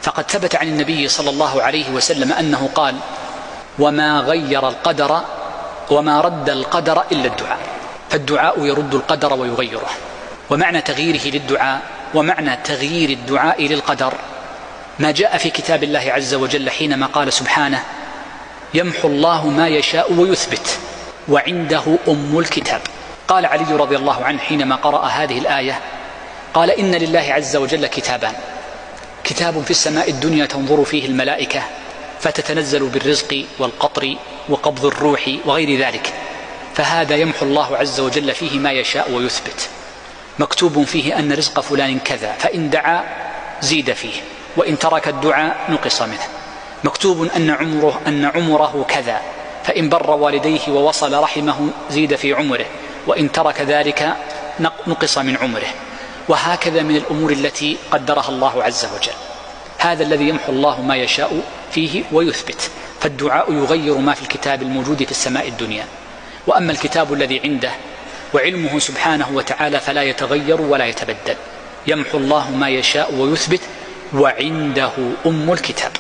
فقد ثبت عن النبي صلى الله عليه وسلم أنه قال: وما غير القدر وما رد القدر إلا الدعاء. فالدعاء يرد القدر ويغيره. ومعنى تغييره للدعاء ومعنى تغيير الدعاء للقدر ما جاء في كتاب الله عز وجل حينما قال سبحانه: يمحو الله ما يشاء ويثبت وعنده أم الكتاب. قال علي رضي الله عنه حينما قرأ هذه الآية قال: إن لله عز وجل كتابان: كتاب في السماء الدنيا تنظر فيه الملائكة فتتنزل بالرزق والقطر وقبض الروح وغير ذلك، فهذا يمحو الله عز وجل فيه ما يشاء ويثبت، مكتوب فيه أن رزق فلان كذا، فإن دعا زيد فيه، وإن ترك الدعاء نقص منه. مكتوب أن عمره كذا، فإن بر والديه ووصل رحمه زيد في عمره، وإن ترك ذلك نقص من عمره. وهكذا من الأمور التي قدرها الله عز وجل. هذا الذي يمحو الله ما يشاء فيه ويثبت. فالدعاء يغير ما في الكتاب الموجود في السماء الدنيا. وأما الكتاب الذي عنده وعلمه سبحانه وتعالى فلا يتغير ولا يتبدل. يمحو الله ما يشاء ويثبت وعنده أم الكتاب.